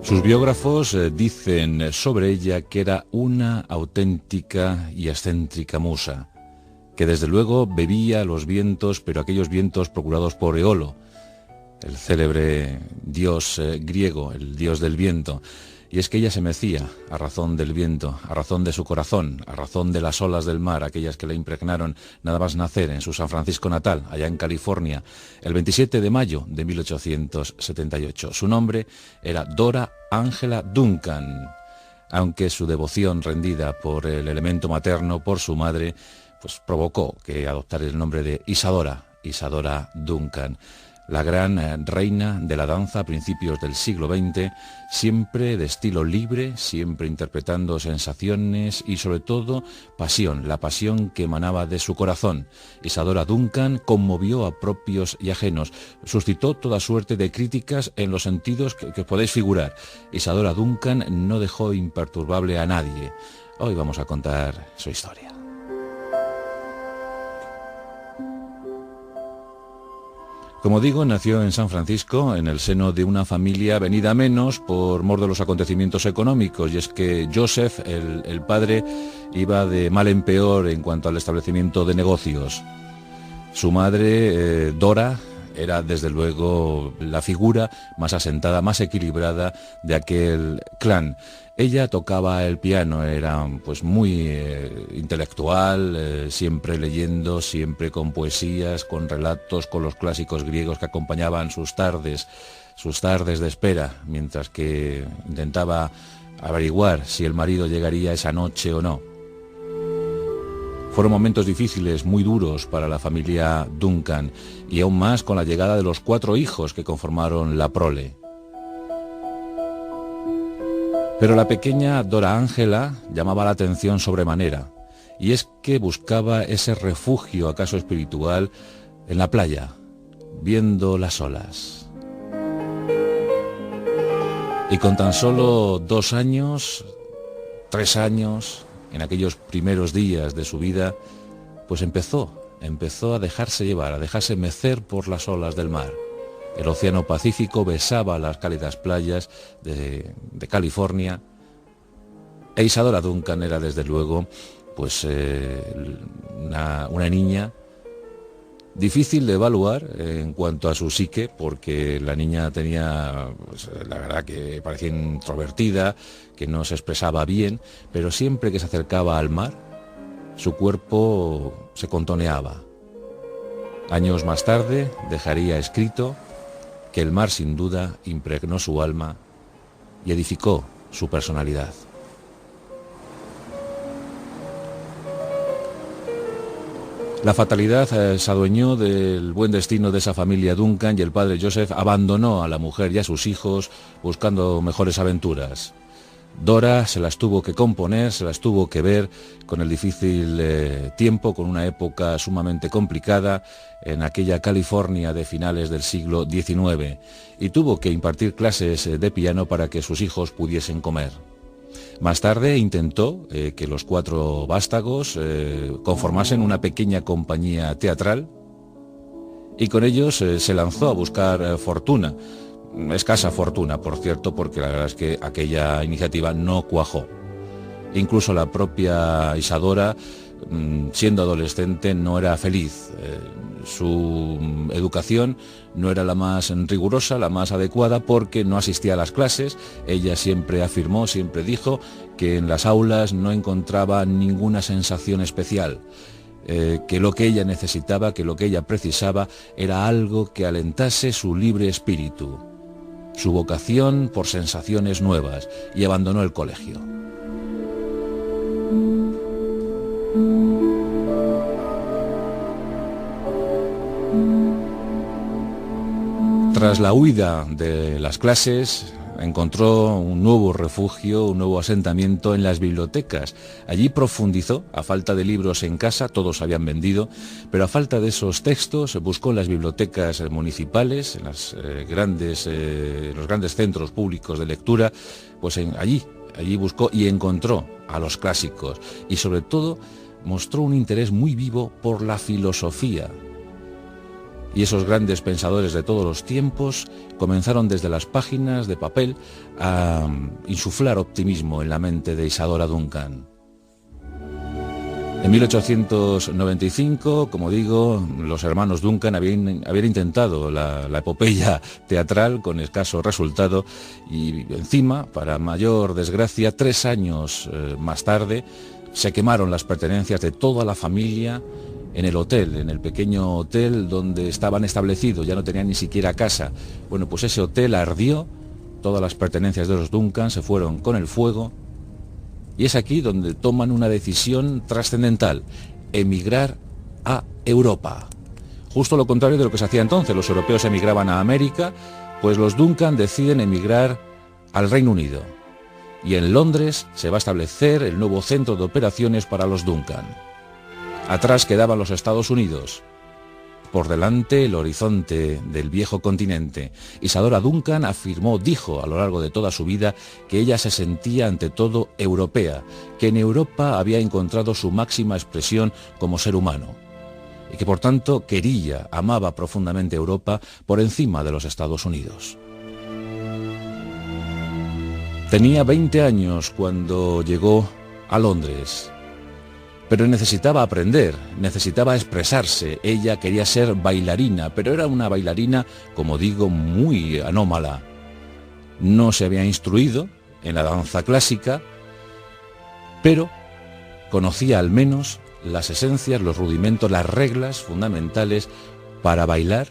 Sus biógrafos dicen sobre ella que era una auténtica y excéntrica musa, que desde luego bebía los vientos, pero aquellos vientos procurados por Eolo, el célebre dios griego, el dios del viento. Y es que ella se mecía a razón del viento, a razón de su corazón, a razón de las olas del mar, aquellas que la impregnaron nada más nacer en su San Francisco natal, allá en California, el 27 de mayo de 1878. Su nombre era Dora Angela Duncan, aunque su devoción rendida por el elemento materno, por su madre, pues provocó que adoptara el nombre de Isadora Duncan. La gran reina de la danza a principios del siglo XX, siempre de estilo libre, siempre interpretando sensaciones y sobre todo pasión, la pasión que emanaba de su corazón. Isadora Duncan conmovió a propios y ajenos, suscitó toda suerte de críticas en los sentidos que os podéis figurar. Isadora Duncan no dejó imperturbable a nadie. Hoy vamos a contar su historia. Como digo, nació en San Francisco, en el seno de una familia venida a menos por mor de los acontecimientos económicos, y es que Joseph, el padre, iba de mal en peor en cuanto al establecimiento de negocios. Su madre, Dora, era desde luego la figura más asentada, más equilibrada de aquel clan. Ella tocaba el piano, era pues muy intelectual, siempre leyendo, siempre con poesías, con relatos, con los clásicos griegos que acompañaban sus tardes de espera, mientras que intentaba averiguar si el marido llegaría esa noche o no. Fueron momentos difíciles, muy duros para la familia Duncan, y aún más con la llegada de los 4 hijos que conformaron la prole. Pero la pequeña Dora Angela llamaba la atención sobremanera, y es que buscaba ese refugio, acaso espiritual, en la playa, viendo las olas. Y con tan solo 2 años, 3 años, en aquellos primeros días de su vida, pues empezó a dejarse llevar, a dejarse mecer por las olas del mar. El océano Pacífico besaba las cálidas playas de California, e Isadora Duncan era desde luego pues una niña difícil de evaluar en cuanto a su psique, porque la niña tenía, pues, la verdad que parecía introvertida, que no se expresaba bien, pero siempre que se acercaba al mar, su cuerpo se contoneaba. Años más tarde dejaría escrito que el mar sin duda impregnó su alma y edificó su personalidad. La fatalidad se adueñó del buen destino de esa familia Duncan y el padre Joseph abandonó a la mujer y a sus hijos buscando mejores aventuras. Dora se las tuvo que componer, se las tuvo que ver con el difícil tiempo, con una época sumamente complicada en aquella California de finales del siglo XIX, y tuvo que impartir clases de piano para que sus hijos pudiesen comer. Más tarde intentó que los 4 vástagos conformasen una pequeña compañía teatral, y con ellos se lanzó a buscar fortuna. Escasa fortuna, por cierto, porque la verdad es que aquella iniciativa no cuajó. Incluso la propia Isadora, siendo adolescente, no era feliz. Su educación no era la más rigurosa, la más adecuada, porque no asistía a las clases. Ella siempre afirmó, siempre dijo que en las aulas no encontraba ninguna sensación especial. Que lo que ella necesitaba, que lo que ella precisaba, era algo que alentase su libre espíritu, su vocación por sensaciones nuevas, y abandonó el colegio. Tras la huida de las clases, encontró un nuevo refugio, un nuevo asentamiento en las bibliotecas. Allí profundizó, a falta de libros en casa, todos habían vendido, pero a falta de esos textos buscó en las bibliotecas municipales, en los grandes centros públicos de lectura, pues allí buscó y encontró a los clásicos, y sobre todo mostró un interés muy vivo por la filosofía. y esos grandes pensadores de todos los tiempos comenzaron desde las páginas de papel a insuflar optimismo en la mente de Isadora Duncan. En 1895, como digo, los hermanos Duncan habían intentado la epopeya teatral con escaso resultado y encima, para mayor desgracia, 3 años más tarde, se quemaron las pertenencias de toda la familia en el hotel, en el pequeño hotel donde estaban establecidos, ya no tenían ni siquiera casa. Bueno, pues ese hotel ardió, todas las pertenencias de los Duncan se fueron con el fuego, y es aquí donde toman una decisión trascendental: emigrar a Europa. Justo lo contrario de lo que se hacía entonces, los europeos emigraban a América, pues los Duncan deciden emigrar al Reino Unido. Y en Londres se va a establecer el nuevo centro de operaciones para los Duncan. Atrás quedaban los Estados Unidos. Por delante el horizonte del viejo continente. Isadora Duncan dijo a lo largo de toda su vida que ella se sentía ante todo europea, que en Europa había encontrado su máxima expresión como ser humano y que por tanto amaba profundamente Europa por encima de los Estados Unidos. Tenía 20 años cuando llegó a Londres. Pero necesitaba aprender, necesitaba expresarse. Ella quería ser bailarina, pero era una bailarina, como digo, muy anómala. No se había instruido en la danza clásica, pero conocía al menos las esencias, los rudimentos, las reglas fundamentales para bailar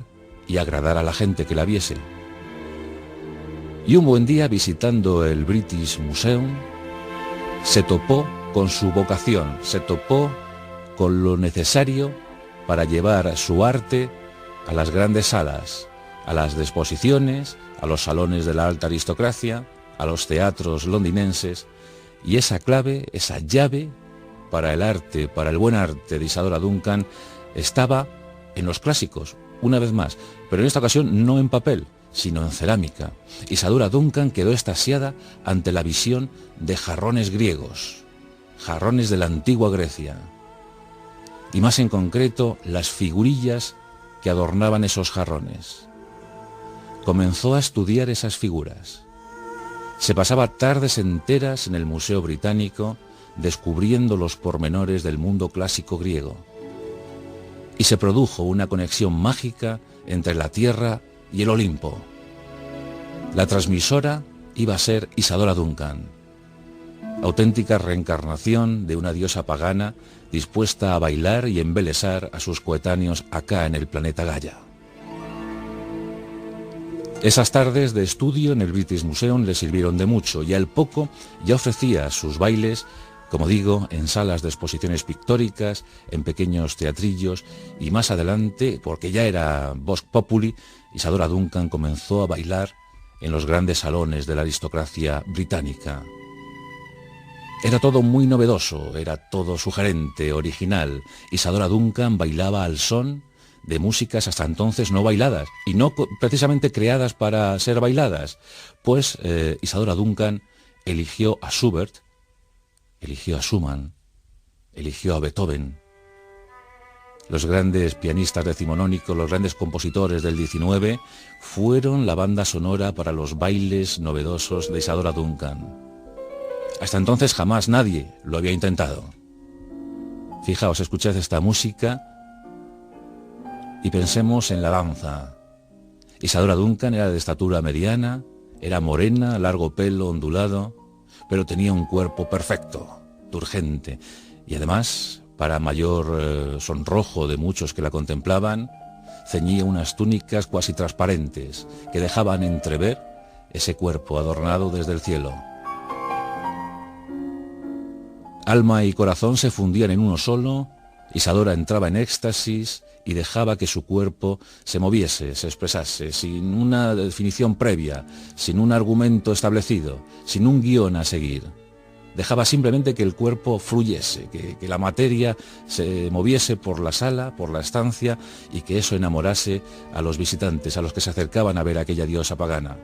y agradar a la gente que la viese. Y un buen día, visitando el British Museum, se topó con su vocación, se topó con lo necesario para llevar su arte a las grandes salas, a las de exposiciones, a los salones de la alta aristocracia, a los teatros londinenses, y esa clave, esa llave para el arte, para el buen arte de Isadora Duncan, estaba en los clásicos, una vez más, pero en esta ocasión no en papel, sino en cerámica. Isadora Duncan quedó extasiada ante la visión de jarrones griegos, jarrones de la antigua Grecia, y más en concreto las figurillas que adornaban esos jarrones. Comenzó a estudiar esas figuras. Se pasaba tardes enteras en el Museo Británico descubriendo los pormenores del mundo clásico griego. Y se produjo una conexión mágica entre la Tierra y el Olimpo. La transmisora iba a ser Isadora Duncan, auténtica reencarnación de una diosa pagana dispuesta a bailar y embelesar a sus coetáneos acá en el planeta Gaia. Esas tardes de estudio en el British Museum le sirvieron de mucho y al poco ya ofrecía sus bailes, como digo, en salas de exposiciones pictóricas, en pequeños teatrillos y más adelante, porque ya era Vox Populi, Isadora Duncan comenzó a bailar en los grandes salones de la aristocracia británica. Era todo muy novedoso, era todo sugerente, original. Isadora Duncan bailaba al son de músicas hasta entonces no bailadas, y no precisamente creadas para ser bailadas, pues Isadora Duncan eligió a Schubert, eligió a Schumann, eligió a Beethoven. Los grandes pianistas decimonónicos, los grandes compositores del XIX, fueron la banda sonora para los bailes novedosos de Isadora Duncan. Hasta entonces jamás nadie lo había intentado. Fijaos, escuchad esta música y pensemos en la danza. Isadora Duncan era de estatura mediana, era morena, largo pelo ondulado, pero tenía un cuerpo perfecto, turgente, y además, para mayor sonrojo de muchos que la contemplaban, ceñía unas túnicas cuasi transparentes que dejaban entrever ese cuerpo adornado desde el cielo. Alma y corazón se fundían en uno solo. Isadora entraba en éxtasis y dejaba que su cuerpo se moviese, se expresase, sin una definición previa, sin un argumento establecido, sin un guión a seguir. Dejaba simplemente que el cuerpo fluyese, que la materia se moviese por la sala, por la estancia, y que eso enamorase a los visitantes, a los que se acercaban a ver a aquella diosa pagana.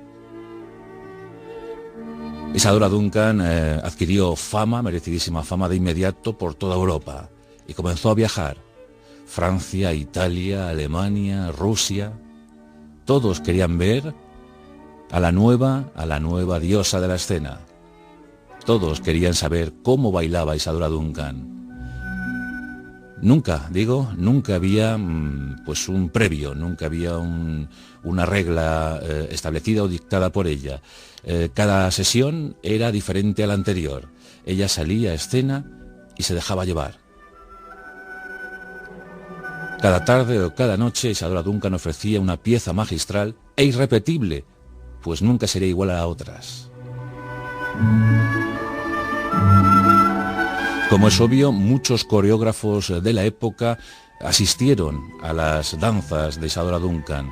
Isadora Duncan adquirió fama, merecidísima fama, de inmediato por toda Europa, y comenzó a viajar. Francia, Italia, Alemania, Rusia, todos querían ver a la nueva diosa de la escena. Todos querían saber cómo bailaba Isadora Duncan. Nunca había pues un previo, nunca había una regla establecida o dictada por ella. Cada sesión era diferente a la anterior. Ella salía a escena y se dejaba llevar. Cada tarde o cada noche Isadora Duncan ofrecía una pieza magistral e irrepetible, pues nunca sería igual a otras. Como es obvio, muchos coreógrafos de la época asistieron a las danzas de Isadora Duncan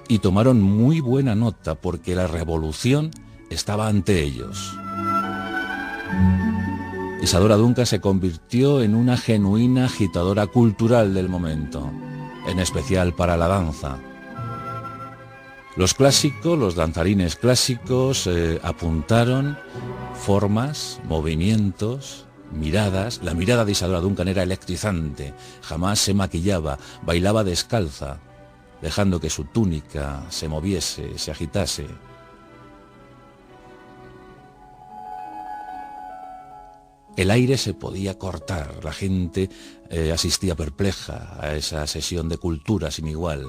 y tomaron muy buena nota porque la revolución estaba ante ellos. Isadora Duncan se convirtió en una genuina agitadora cultural del momento, en especial para la danza. Los clásicos, los danzarines clásicos, apuntaron formas, movimientos, miradas. La mirada de Isadora Duncan era electrizante, jamás se maquillaba, bailaba descalza, dejando que su túnica se moviese, se agitase. El aire se podía cortar, la gente asistía perpleja a esa sesión de cultura sin igual.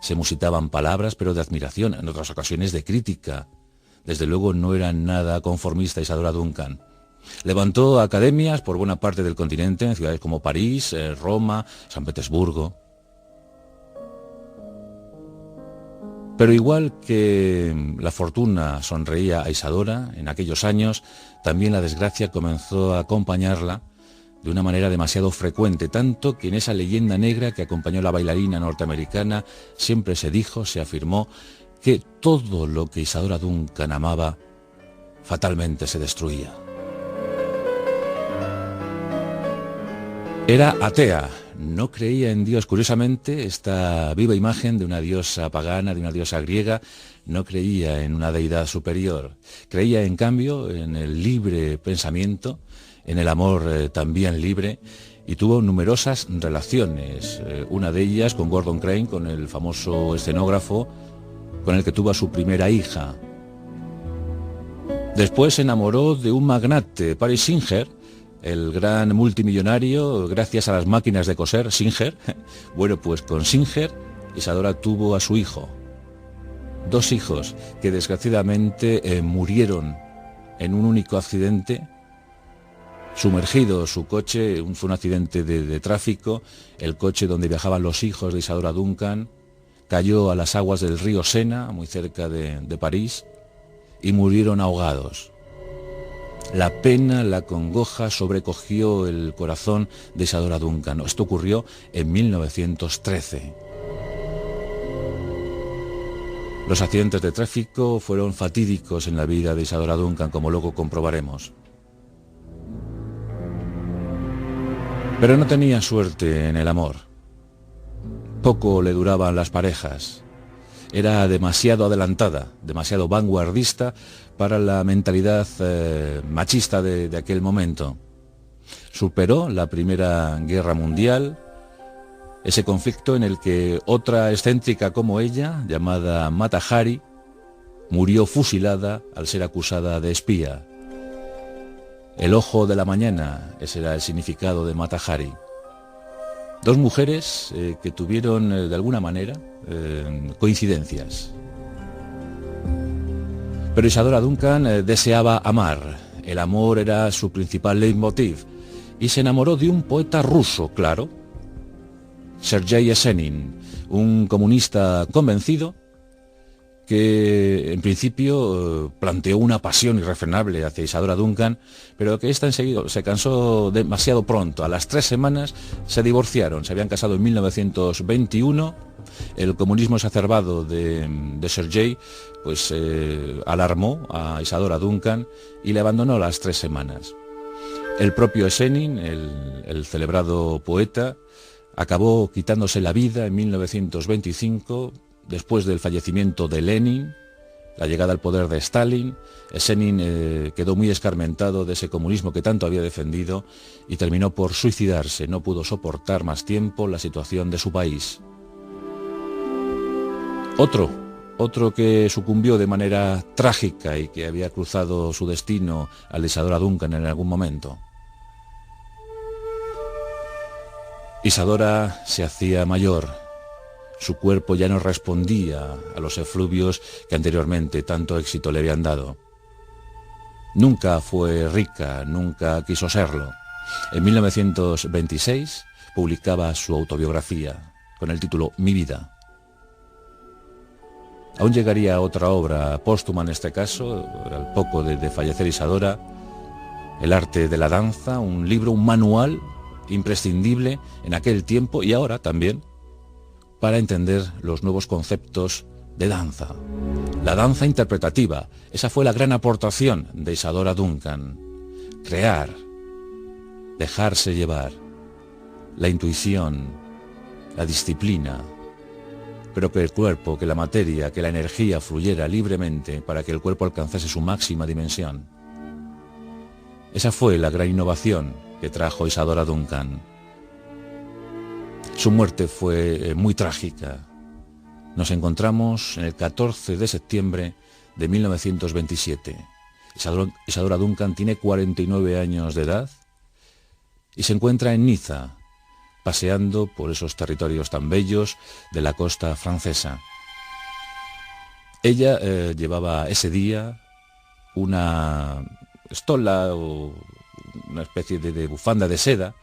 Se musitaban palabras, pero de admiración, en otras ocasiones de crítica. Desde luego no era nada conformista Isadora Duncan. Levantó academias por buena parte del continente, en ciudades como París, Roma, San Petersburgo. Pero igual que la fortuna sonreía a Isadora en aquellos años, también la desgracia comenzó a acompañarla de una manera demasiado frecuente, tanto que en esa leyenda negra que acompañó a la bailarina norteamericana siempre se dijo, se afirmó, que todo lo que Isadora Duncan amaba fatalmente se destruía. Era atea, no creía en Dios. Curiosamente, esta viva imagen de una diosa pagana, de una diosa griega, no creía en una deidad superior. Creía, en cambio, en el libre pensamiento, en el amor también libre, y tuvo numerosas relaciones. Una de ellas con Gordon Crane, con el famoso escenógrafo, con el que tuvo a su primera hija. Después se enamoró de un magnate, Paris Singer, el gran multimillonario, gracias a las máquinas de coser, Singer. Bueno, pues con Singer, Isadora tuvo a su hijo. 2 hijos que desgraciadamente murieron en un único accidente. Sumergido su coche, fue un accidente de tráfico, el coche donde viajaban los hijos de Isadora Duncan cayó a las aguas del río Sena, muy cerca de París, y murieron ahogados. La pena, la congoja sobrecogió el corazón de Isadora Duncan. Esto ocurrió en 1913. Los accidentes de tráfico fueron fatídicos en la vida de Isadora Duncan, como luego comprobaremos. Pero no tenía suerte en el amor. Poco le duraban las parejas. Era demasiado adelantada, demasiado vanguardista para la mentalidad machista de aquel momento. Superó la Primera Guerra Mundial, ese conflicto en el que otra excéntrica como ella, llamada Mata Hari, murió fusilada al ser acusada de espía. El ojo de la mañana, ese era el significado de Mata Hari. 2 mujeres que tuvieron de alguna manera coincidencias. Pero Isadora Duncan deseaba amar. El amor era su principal leitmotiv y se enamoró de un poeta ruso, claro, Sergei Yesenin, un comunista convencido que en principio planteó una pasión irrefrenable hacia Isadora Duncan, pero que esta enseguida se cansó demasiado pronto. A las 3 semanas se divorciaron, se habían casado en 1921. El comunismo exacerbado de Sergei pues alarmó a Isadora Duncan y le abandonó a las 3 semanas. El propio Yesenin, el celebrado poeta, acabó quitándose la vida en 1925, después del fallecimiento de Lenin, la llegada al poder de Stalin, Senin quedó muy escarmentado de ese comunismo que tanto había defendido y terminó por suicidarse. No pudo soportar más tiempo la situación de su país. Otro que sucumbió de manera trágica y que había cruzado su destino al de Isadora Duncan en algún momento. Isadora se hacía mayor. Su cuerpo ya no respondía a los efluvios que anteriormente tanto éxito le habían dado. Nunca fue rica, nunca quiso serlo. En 1926 publicaba su autobiografía con el título Mi vida. Aún llegaría otra obra póstuma en este caso, al poco de fallecer Isadora, El arte de la danza, un libro, un manual imprescindible en aquel tiempo y ahora también para entender los nuevos conceptos de danza. La danza interpretativa, esa fue la gran aportación de Isadora Duncan. Crear, dejarse llevar, la intuición, la disciplina, pero que el cuerpo, que la materia, que la energía fluyera libremente para que el cuerpo alcanzase su máxima dimensión. Esa fue la gran innovación que trajo Isadora Duncan. Su muerte fue muy trágica. Nos encontramos en el 14 de septiembre de 1927. Isadora Duncan tiene 49 años de edad y se encuentra en Niza, paseando por esos territorios tan bellos de la costa francesa. Ella llevaba ese día una estola o una especie de bufanda de seda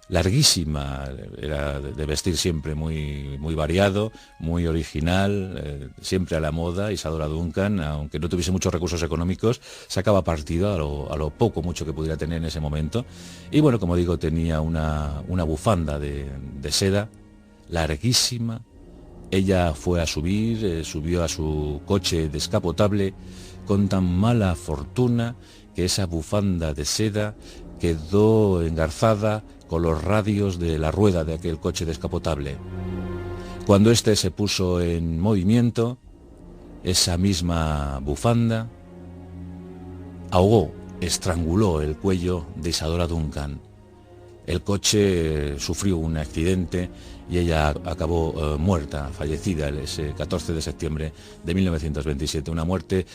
larguísima, era de vestir siempre muy variado, muy original, siempre a la moda. Isadora Duncan, aunque no tuviese muchos recursos económicos, sacaba partido a lo poco, mucho que pudiera tener en ese momento. Y bueno, como digo, tenía una bufanda de seda larguísima. Ella fue a subió a su coche descapotable con tan mala fortuna que esa bufanda de seda quedó engarzada con los radios de la rueda de aquel coche descapotable. Cuando éste se puso en movimiento, esa misma bufanda ahogó, estranguló el cuello de Isadora Duncan. El coche sufrió un accidente y ella acabó muerta, fallecida ese 14 de septiembre de 1927. Una muerte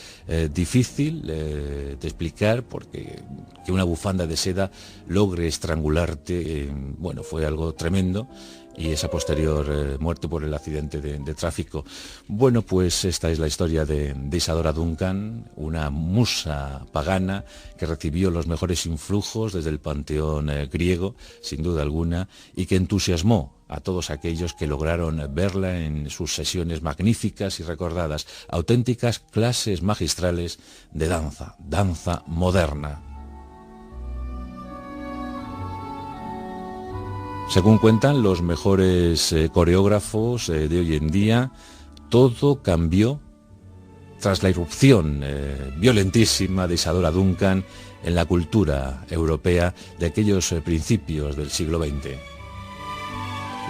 difícil de explicar, porque que una bufanda de seda logre estrangularte, bueno, fue algo tremendo. Y esa posterior muerte por el accidente de tráfico. Bueno, pues esta es la historia de Isadora Duncan, una musa pagana que recibió los mejores influjos desde el panteón griego, sin duda alguna, y que entusiasmó a todos aquellos que lograron verla en sus sesiones magníficas y recordadas, auténticas clases magistrales de danza moderna. Según cuentan los mejores coreógrafos de hoy en día, todo cambió tras la irrupción violentísima de Isadora Duncan en la cultura europea de aquellos principios del siglo XX.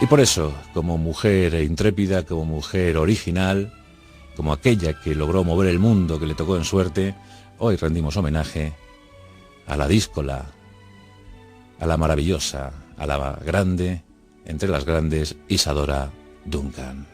Y por eso, como mujer intrépida, como mujer original, como aquella que logró mover el mundo que le tocó en suerte, hoy rendimos homenaje a la díscola, a la maravillosa, a la grande, entre las grandes, Isadora Duncan.